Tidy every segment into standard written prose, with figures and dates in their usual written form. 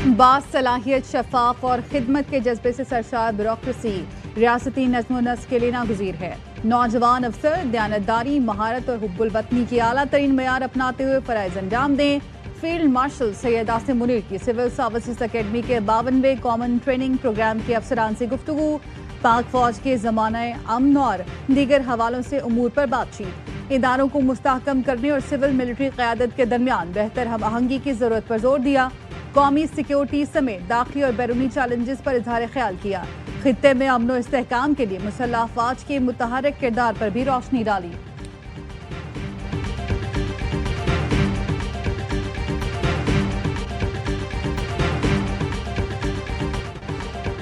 बासलाहियत, शफाफ और खिदमत के जज्बे से सरशार ब्यूरोक्रेसी रियासती नज़्म व नस्क के लिए नागुज़ीर है। नौजवान अफसर दयानतदारी, महारत और हुब्बुल वतनी की आला तरीन मयार अपनाते हुए फ़राइज़ अंजाम दें। फील्ड मार्शल सैयद आसिम मुनीर की सिविल सर्विसेज अकेडमी के 52वें कॉमन ट्रेनिंग प्रोग्राम के अफसरान से गुफ्तगू। पाक फौज के ज़माने अमन और दीगर हवालों से उमूर पर बातचीत। इदारों को मुस्तहकम करने और सिविल मिलिट्री क़यादत के दरमियान बेहतर हम आहंगी की ज़रूरत पर जोर दिया। कौमी सिक्योरिटी समेत दाखिली और बैरूनी चैलेंजेस पर इजहार ख्याल किया। खित्ते में अमन और इस्तेहकाम के लिए मुसल्लह अफवाज के मुतहर्रिक किरदार पर भी रोशनी डाली।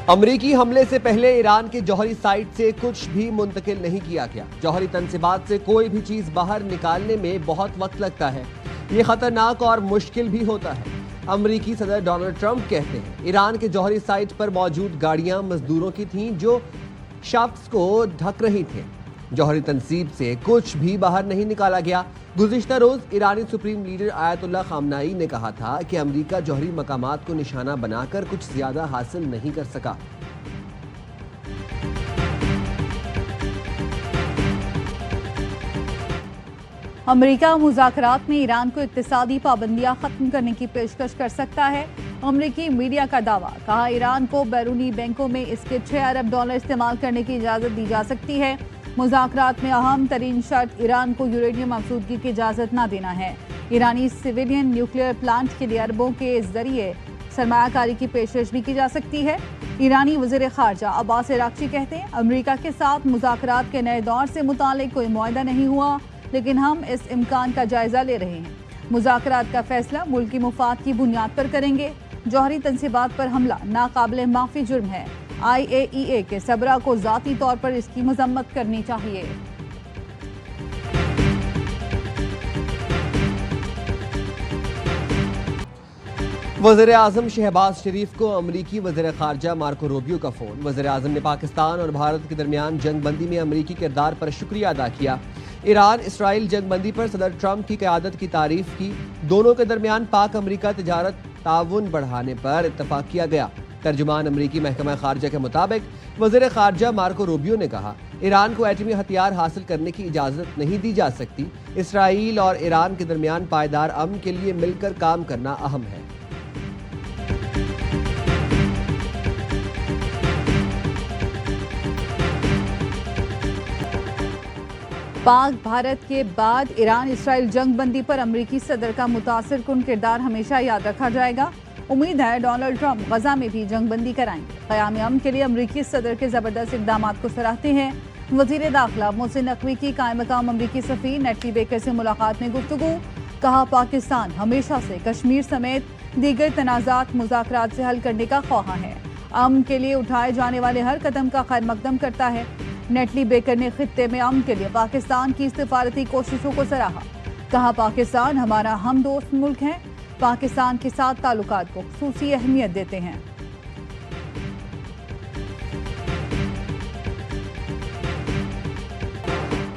अमरीकी हमले से पहले ईरान के जौहरी साइट से कुछ भी मुंतकिल नहीं किया गया। जौहरी तनसीबात से कोई भी चीज बाहर निकालने में बहुत वक्त लगता है। ये खतरनाक और मुश्किल भी होता है। अमरीकी सदर डोनाल्ड ट्रंप कहते हैं ईरान के जौहरी साइट पर मौजूद गाड़ियां मजदूरों की थीं जो शाफ्ट्स को ढक रही थीं। जौहरी तनसीब से कुछ भी बाहर नहीं निकाला गया। गुज़िश्ता रोज ईरानी सुप्रीम लीडर आयतुल्लाह खामनाई ने कहा था कि अमरीका जौहरी मकामात को निशाना बनाकर कुछ ज्यादा हासिल नहीं कर सका। अमरीका मुज़ाकरात में ईरान को इक्तिसादी पाबंदियां खत्म करने की पेशकश कर सकता है। अमरीकी मीडिया का दावा, कहा ईरान को बैरूनी बैंकों में इसके $6 अरब इस्तेमाल करने की इजाज़त दी जा सकती है। मुज़ाकरात में अहम तरीन शर्त ईरान को यूरेनियम आसूदगी की इजाज़त न देना है। ईरानी सिविलियन न्यूक्लियर प्लांट के लिए अरबों के जरिए सरमायाकारी की पेशकश भी की जा सकती है। ईरानी वज़ीर ख़ारजा अब्बास अराग़ची कहते हैं अमरीका के साथ मुज़ाकरात के नए दौर से मुतालिक कोई मुआहदा नहीं हुआ, लेकिन हम इस इम्कान का जायजा ले रहे हैं। मुज़ाकरात का फैसला मुल्की मुफाद की बुनियाद पर करेंगे। जौहरी तनसीबात पर हमला नाकाबिले माफ़ी जुर्म है। IAEA के सबरा को ज़ाती तौर पर इसकी मजम्मत करनी चाहिए। वज़ीर आज़म शहबाज शरीफ को अमरीकी वज़ीर ख़ारजा मार्को रूबियो का फ़ोन। वज़ीर आज़म ने पाकिस्तान और भारत के दरमियान जंगबंदी में अमरीकी किरदार पर शुक्रिया अदा किया। ईरान इसराइल जंगबंदी पर सदर ट्रंप की क़यादत की तारीफ की। दोनों के दरमियान पाक अमरीका तिजारत ताउन बढ़ाने पर इत्तफाक किया गया। तर्जुमान अमरीकी महकमा ख़ारजा के मुताबिक वज़ीर ख़ारजा मार्को रूबियो ने कहा ईरान को एटमी हथियार हासिल करने की इजाज़त नहीं दी जा सकती। इसराइल और ईरान के दरमियान पायदार अमन के लिए मिलकर काम करना अहम है। पाक भारत के बाद ईरान इसराइल जंगबंदी पर अमरीकी सदर का मुतासिर कुन किरदार हमेशा याद रखा जाएगा। उम्मीद है डोनाल्ड ट्रंप गजा में भी जंगबंदी कराएंगे। क़याम अमन के लिए अमरीकी सदर के ज़बरदस्त इक़दाम को सराहते हैं। वज़ीर दाखिला मोहसिन नकवी की कायम मकाम अमरीकी सफ़ीर नेटली बेकर से मुलाकात में गुफ्तगू। कहा पाकिस्तान हमेशा से कश्मीर समेत दीगर तनाज़ात मुज़ाकरात से हल करने का ख्वाह है। अमन के लिए उठाए जाने वाले हर कदम का खैर मकदम करता है। नेटली बेकर ने खित्ते में अमन के लिए पाकिस्तान की सिफारती कोशिशों को सराहा। कहा पाकिस्तान हमारा हम दोस्त मुल्क है। पाकिस्तान के साथ ताल्लुकात को खुसूसी अहमियत देते हैं।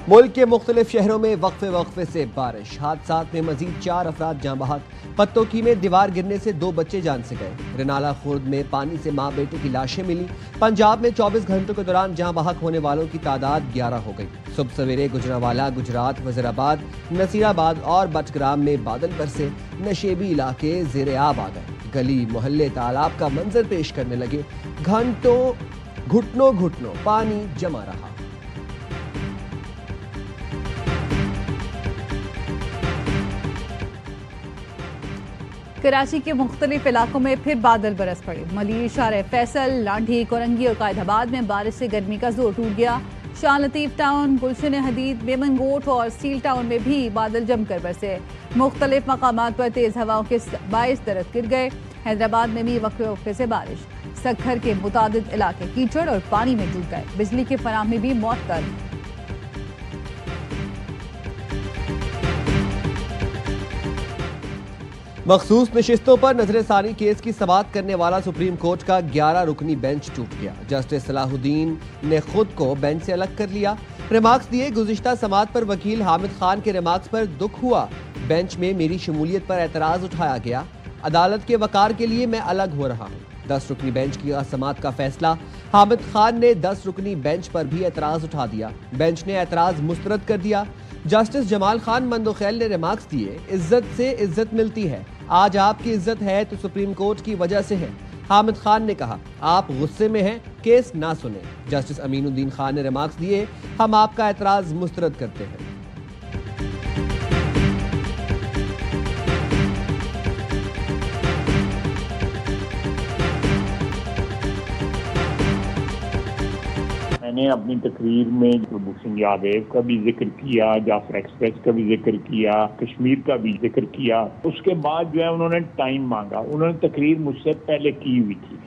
मुल्क के मुख्तलिफ शहरों में वक्फे से बारिश। हादसात में मजीद 4 अफराद जाँ बहक। पत्तोकी में दीवार गिरने से 2 बच्चे जान से गए। रिनाला खुर्द में पानी से माँ बेटे की लाशें मिली। पंजाब में 24 घंटों के दौरान जाँ बहक होने वालों की तादाद 11 हो गई। सुबह सवेरे गुजरांवाला, गुजरात, वजीराबाद, नसीराबाद और बटग्राम में बादल बरसे। नशेबी इलाके ज़ेरे आब आ गए। गली मोहल्ले तालाब का मंजर पेश करने लगे। घुटनों घुटनों पानी जमा रहा। कराची के मुख्तलिफ इलाकों में फिर बादल बरस पड़े। मलिर, शार फैसल, लांढी, कोरंगी और कायदाबाद में बारिश से गर्मी का जोर टूट गया। शाह लतीफ टाउन, गुलशन हदीद, मेमनगोट और स्टील टाउन में भी बादल जमकर बरसे। मुख्तलिफ मकामात पर तेज हवाओं के बाइस दरख्त गिर गए। हैदराबाद में भी वक्फे से बारिश। सखर के मुतादिद इलाके कीचड़ और पानी में डूब गए। बिजली की फराहमी भी मुअत्तल। मखसूस नशिस्तों पर नजरसानी केस की समाअत करने वाला सुप्रीम कोर्ट का 11 रुकनी बेंच टूट गया। जस्टिस सलाहुद्दीन ने खुद को बेंच से अलग कर लिया। रिमार्क्स दिए। गुज़िश्ता समाअत पर वकील हामिद खान के रिमार्क्स पर दुख हुआ। बेंच में मेरी शमूलियत पर एतराज उठाया गया। अदालत के वकार के लिए मैं अलग हो रहा हूँ। 10 रुकनी बेंच की असमात का फैसला। हामिद खान ने 10 रुकनी बेंच पर भी एतराज उठा दिया। बेंच ने एतराज मुस्तरद कर दिया। जस्टिस जमाल खान मंदोखैल ने रिमार्क्स दिए, इज्जत से इज्जत मिलती है। आज आपकी इज्जत है तो सुप्रीम कोर्ट की वजह से है। हामिद खान ने कहा, आप गुस्से में हैं, केस ना सुने। जस्टिस अमीनुद्दीन खान ने रिमार्क्स दिए, हम आपका एतराज मुस्तरद करते हैं। मैंने अपनी तकरीर में कुलभूषण सिंह यादव का भी जिक्र किया, जाफर एक्सप्रेस का भी जिक्र किया, कश्मीर का भी जिक्र किया। उसके बाद जो है उन्होंने टाइम मांगा। उन्होंने तकरीर मुझसे पहले की हुई थी,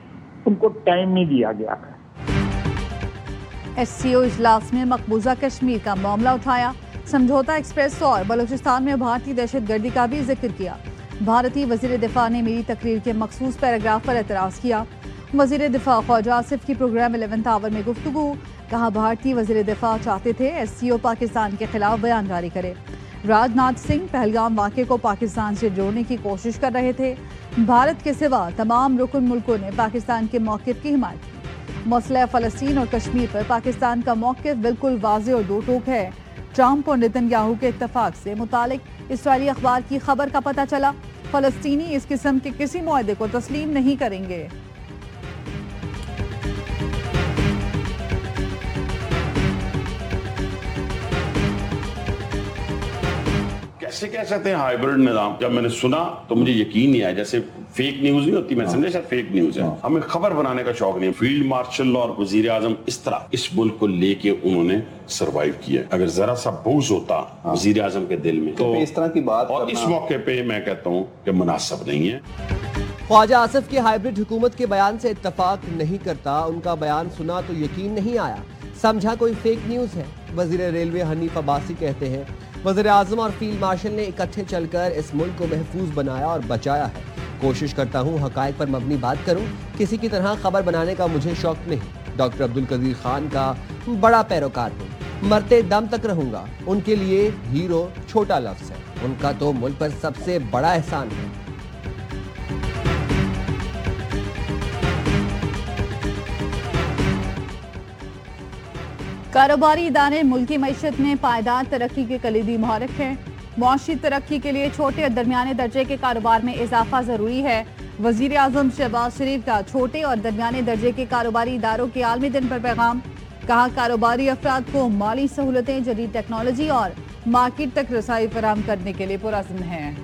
उनको टाइम नहीं दिया गया। SCO इजलास में मकबूजा कश्मीर का मामला उठाया। समझौता एक्सप्रेस और बलूचिस्तान में भारतीय दहशतगर्दी का भी जिक्र किया। भारतीय वजीर दिफा ने मेरी तकरीर के मखसूस पैराग्राफ पर एतराज किया। वजीर दिफा ख्वाजा आसिफ की प्रोग्राम 11th आवर में गुफ्तगू। कहा, भारतीय वजीर दिफा चाहते थे SCO पाकिस्तान के खिलाफ बयान जारी करे। राजनाथ सिंह पहलगाम वाक़े को पाकिस्तान से जोड़ने की कोशिश कर रहे थे। भारत के सिवा तमाम रुकन मुल्कों ने पाकिस्तान के मौक़िफ़ की हिमायत की। मसला फ़लस्तीन और कश्मीर पर पाकिस्तान का मौक़िफ़ बिल्कुल वाज़ेह और दो टूक है। ट्रंप और नेतन्याहू के इत्तफाक से मुतालिक इस्राईली अखबार की खबर का पता चला। फ़लस्तीनी इस किस्म के किसी मुआहदे को तस्लीम नहीं करेंगे। कैसे कह सकते हैं हाइब्रिड निजाम? जब मैंने सुना तो मुझे यकीन नहीं आया। जैसे फेक न्यूज नहीं होती, मैं समझे शायद फेक न्यूज है। हमें खबर बनाने का शौक नहीं। फील्ड मार्शल और वजीर आजम इस तरह इस मुल्क को लेके उन्होंने सरवाइव किया। अगर जरा सा बोझ होता वजीर आजम के दिल में तो इस तरह की बात और इस मौके पे मैं कहता हूँ कि मुनासिब नहीं है। ख्वाजा आसिफ के हाइब्रिड हुकूमत के बयान से इत्तफाक नहीं करता। उनका बयान सुना तो यकीन नहीं आया, समझा कोई फेक न्यूज है। वजीर रेलवे हनीफ अब्बासी कहते हैं, वज़ीर आज़म और फील्ड मार्शल ने इकट्ठे चलकर इस मुल्क को महफूज बनाया और बचाया है। कोशिश करता हूँ हकायक पर मबनी बात करूँ, किसी की तरह खबर बनाने का मुझे शौक नहीं। डॉक्टर अब्दुल कदीर खान का बड़ा पैरोकार हूँ, मरते दम तक रहूँगा। उनके लिए हीरो छोटा लफ्ज़ है, उनका तो मुल्क पर सबसे बड़ा एहसान है। कारोबारी इदारे मुल्की मईशत में पायदार तरक्की के कलीदी महरक हैं। मुआशी तरक्की के लिए छोटे और दरमियाने दर्जे के कारोबार में इजाफा जरूरी है। वजीर आजम शहबाज शरीफ का छोटे और दरमियाने दर्जे के कारोबारी इदारों के आलमी दिन पर पैगाम। कहा, कारोबारी अफराद को माली सहूलतें, जदीद टेक्नोलॉजी और मार्केट तक रसाई फराहम करने के लिए पुरअज़्म हैं।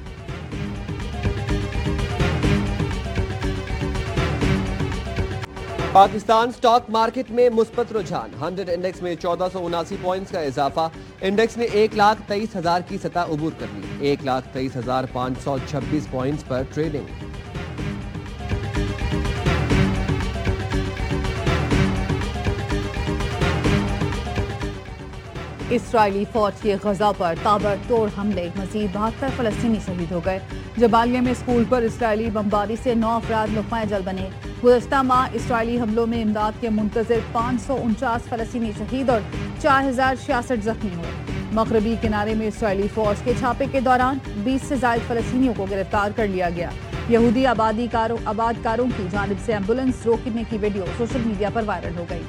पाकिस्तान स्टॉक मार्केट में मुस्बत रुझान। 100 इंडेक्स में 1479 पॉइंट्स का इजाफा। इंडेक्स ने 1,23,000 की सतह उबूर कर ली। 1,23,526 पॉइंट्स पर ट्रेडिंग। इस्राएली फौज के गजा पर ताबड़तोड़ हमले, मजीद 72 फलस्तीनी शहीद हो गए। जबालिया में स्कूल पर इस्राएली बमबारी से 9 अफराद लुक़मा जल बने। गुज़श्ता माह इस्राएली हमलों में इमदाद के मुंतज़िर 549 फलस्तीनी शहीद और 4066 जख्मी हुए। मगरबी किनारे में इस्राएली फौज के छापे के दौरान 20 से ज़ायद फलस्तीनियों को गिरफ्तार कर लिया गया। यहूदी आबादकारों की जानिब से एम्बुलेंस रोकने की वीडियो सोशल मीडिया पर वायरल हो गई।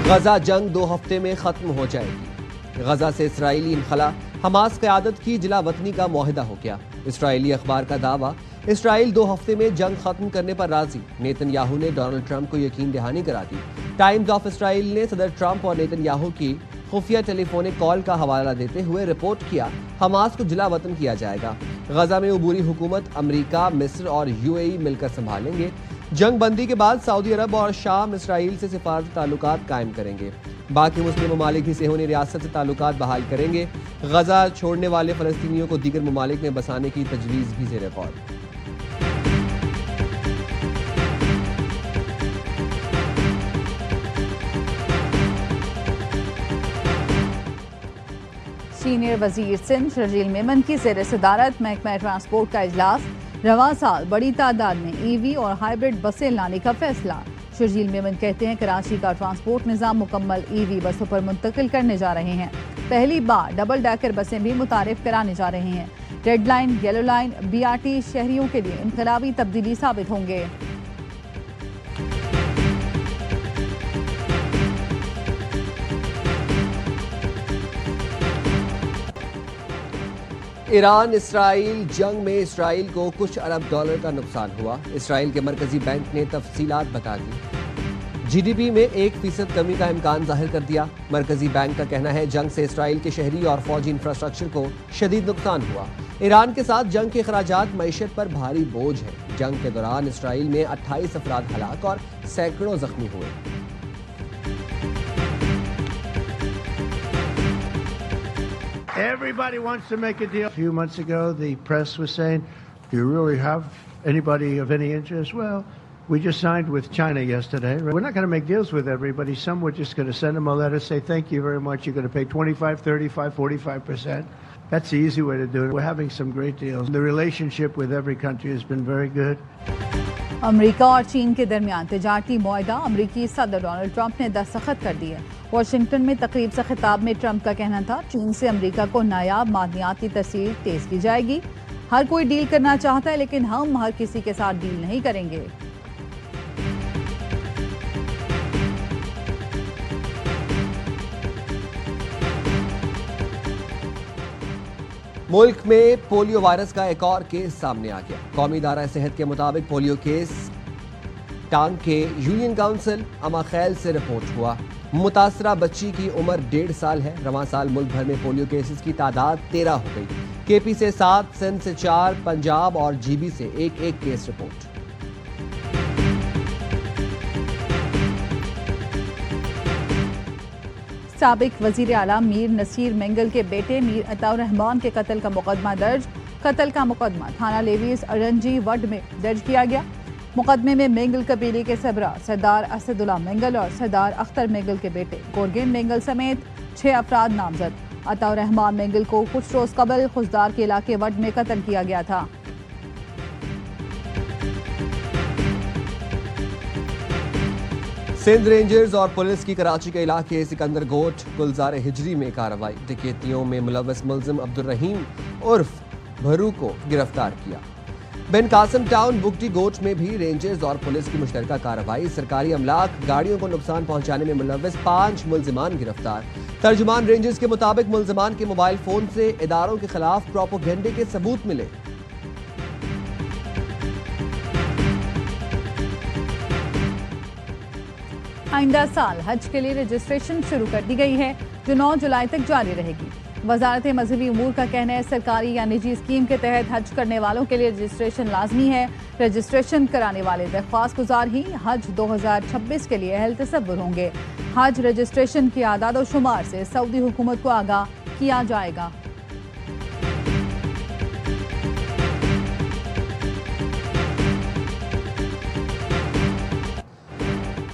गजा जंग 2 हफ्ते में खत्म हो जाएगी। गजा से इसराइली इनखला, हमास क़यादत की जिला वतनी का मुआहिदा हो गया। इसराइली अखबार का दावा, इसराइल 2 हफ्ते में जंग खत्म करने पर राजी। नेतन्याहू ने डोनाल्ड ट्रंप को यकीन दहानी करा दी। टाइम्स ऑफ इसराइल ने सदर ट्रंप और नेतन्याहू की खुफिया टेलीफोनिक कॉल का हवाला देते हुए रिपोर्ट किया, हमास को जिला वतन किया जाएगा। गजा में उबूरी हुकूमत अमरीका, मिस्र और UAE मिलकर संभालेंगे। जंग बंदी के बाद सऊदी अरब और शाम इसराइल से सिफारती ताल्लुकात कायम करेंगे। बाकी मुस्लिम ममालिक भी सेहोनी रियासत से ताल्लुकात बहाल करेंगे। गजा छोड़ने वाले फलस्तीनियों को दीगर ममालिक में बसाने की तजवीज़ भी ज़ेर गौर। सीनियर वजीर सिंध शर्जील मेमन की ज़ेर सदारत महकमा ट्रांसपोर्ट का इजलास। रवां साल बड़ी तादाद में EV और हाइब्रिड बसें लाने का फैसला। शर्जील मेमन कहते हैं, कराची का ट्रांसपोर्ट निज़ाम मुकम्मल EV बसों पर मुंतकिल करने जा रहे हैं। पहली बार डबल डेकर बसें भी मुतारिफ कराने जा रहे हैं। Red line, yellow line, BRT शहरियों के लिए इनकलाबी तब्दीली साबित होंगे। ईरान इसराइल जंग में इसराइल को कुछ अरब डॉलर का नुकसान हुआ। इसराइल के मरकजी बैंक ने तफसीलात बता दी। GDP में 1% कमी का इम्कान जाहिर कर दिया। मरकजी बैंक का कहना है जंग से इसराइल के शहरी और फौजी इंफ्रास्ट्रक्चर को शदीद नुकसान हुआ। ईरान के साथ जंग के अखराजात मईशत पर भारी बोझ है। जंग के दौरान इसराइल में 28 अफराद हलाक और सैकड़ों जख्मी हुए। Everybody wants to make a deal. A few months ago, the press was saying, do you really have anybody of any interest? Well, we just signed with China yesterday. We're not going to make deals with everybody. Some we're just going to send them a letter, say, thank you very much. You're going to pay 25, 35, 45%. That's the easy way to do it. We're having some great deals. The relationship with every country has been very good. America और चीन के दरमियान तिजारती मुआहदा अमेरिकी सदर Donald Trump ने दस्तखत कर दिए। वाशिंगटन में तकरीब से खिताब में ट्रंप का कहना था चीन से अमेरिका को नायाब मादनियात की तस्सील तेज की जाएगी। हर कोई डील करना चाहता है लेकिन हम हर किसी के साथ डील नहीं करेंगे। मुल्क में पोलियो वायरस का एक और केस सामने आ गया। कौमी इदारा सेहत के मुताबिक पोलियो केस टांग के यूनियन काउंसिल अमाखैल से रिपोर्ट हुआ। मुतासरा बच्ची की उम्र 1.5 साल है। रवां साल मुल्क भर में पोलियो केसेस की तादाद 13 हो गई। KP से 7, सिंध से 4, पंजाब और GB से एक केस रिपोर्ट। साबिक वजीर आला मीर नसीर मेंगल के बेटे मीर अताउर रहमान के कत्ल का मुकदमा दर्ज। कत्ल का मुकदमा थाना लेवीज अरंजी वड में दर्ज किया गया। मुकदमे में मेंगल कबीले के सरबरा सरदार असदुल्ला मेंगल और सरदार अख्तर मेंगल के बेटे गोरगेन मेंगल समेत 6 अफराद नामजद। अताउर रहमान मेंगल को कुछ रोज कबल खुशदार के इलाके वड में कत्ल किया गया था। सिंध रेंजर्स और पुलिस की कराची के इलाके सिकंदर गोट गुलजार हिजरी में कार्रवाई। डकैतियों में मुलव्वस मुल्जिम अब्दुल रहीम उर्फ भरू को गिरफ्तार किया। बिन कासिम टाउन बुकटी गोट में भी रेंजर्स और पुलिस की मुश्तरका कार्रवाई। सरकारी अमलाक गाड़ियों को नुकसान पहुंचाने में मुलव्वस 5 मुल्जिमान गिरफ्तार। तर्जुमान रेंजर्स के मुताबिक मुल्जिमान के मोबाइल फोन से इदारों के खिलाफ प्रोपोगेंडे के सबूत मिले। आइंदा साल हज के लिए रजिस्ट्रेशन शुरू कर दी गई है जो 9 जुलाई तक जारी रहेगी। वजारत मजहबी उमूर का कहना है सरकारी या निजी स्कीम के तहत हज करने वालों के लिए रजिस्ट्रेशन लाजमी है। रजिस्ट्रेशन कराने वाले दरख्वास्त गुजार ही हज 2026 के लिए अहल तसव्वुर होंगे। हज रजिस्ट्रेशन की आदाद व शुमार से सऊदी हुकूमत को आगाह किया जाएगा।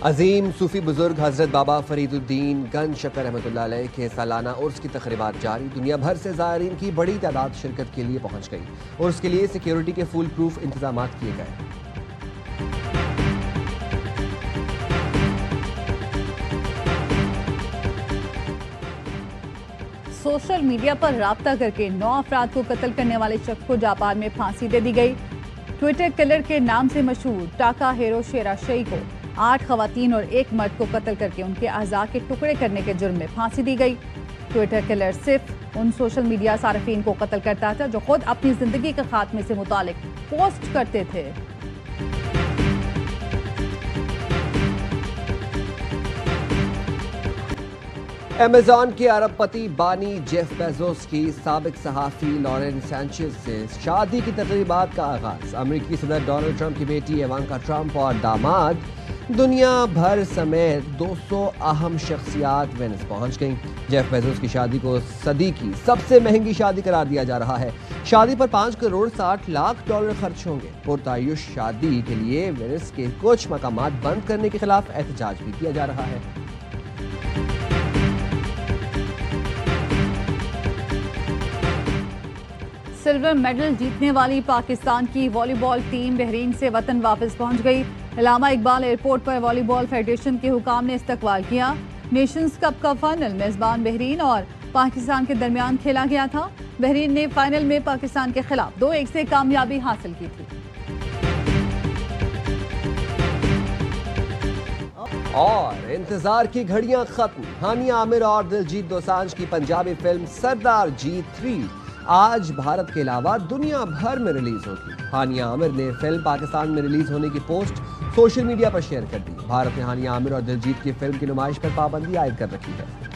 अजीम सूफी बुजुर्ग हजरत बाबा फरीदुद्दीन गंज शकर रहमतुल्लाह अलैह के सालाना उर्स की तकरीबात जारी। दुनिया भर से ज़ायरीन की बड़ी तादाद शिरकत के लिए पहुंच गई। उर्स के लिए सिक्योरिटी के फुल प्रूफ इंतजाम किए गए। सोशल मीडिया पर राब्ता करके 9 अफराद को कत्ल करने वाले शख्स को जापान में फांसी दे दी गई। ट्विटर किलर के नाम से मशहूर टाका हिरोशिरा शेई को 8 खवातीन और 1 मर्द को कत्ल करके उनके अज़ा के टुकड़े करने के जुर्म में फांसी दी गई। ट्विटर किलर सिर्फ उन सोशल मीडिया सार्फिन को कत्ल करता था जो खुद अपनी जिंदगी के खात्मे से मुतालिक पोस्ट करते थे। अमेज़न के अरबपति बानी जेफ बेजोस की साबिक सहाफ़ी लॉरेन सैंचेज से शादी की तकरीबात का आगाज। अमेरिकी सदर डोनाल्ड ट्रंप की बेटी इवांका ट्रंप और दामाद दुनिया भर समेत 200 अहम शख्सियात वेनिस पहुंच गईं। जेफ बेजोस की शादी को सदी की सबसे महंगी शादी करार दिया जा रहा है। शादी पर $5 करोड़ 60 लाख खर्च होंगे। पुरतायुश शादी के लिए वेनिस के कुछ मकामात बंद करने के खिलाफ एहतजाज भी किया जा रहा है। सिल्वर मेडल जीतने वाली पाकिस्तान की वॉलीबॉल टीम बहरीन से वतन वापस पहुंच गई। अल्लामा इकबाल एयरपोर्ट पर वॉलीबॉल फेडरेशन के हुकाम ने इस्तकबाल किया। नेशंस कप का फाइनल मेजबान बहरीन और पाकिस्तान के दरमियान खेला गया था। बहरीन ने फाइनल में पाकिस्तान के खिलाफ 2-1 से कामयाबी हासिल की थी। और इंतजार की घड़ियां खत्म। हानिया आमिर और दिलजीत दोसांझ की पंजाबी फिल्म सरदार जी 3 आज भारत के अलावा दुनिया भर में रिलीज होगी। हानिया आमिर ने फिल्म पाकिस्तान में रिलीज होने की पोस्ट सोशल मीडिया पर शेयर कर दी। भारत ने हानिया आमिर और दिलजीत की फिल्म की नुमाइश पर पाबंदी आयद कर रखी है।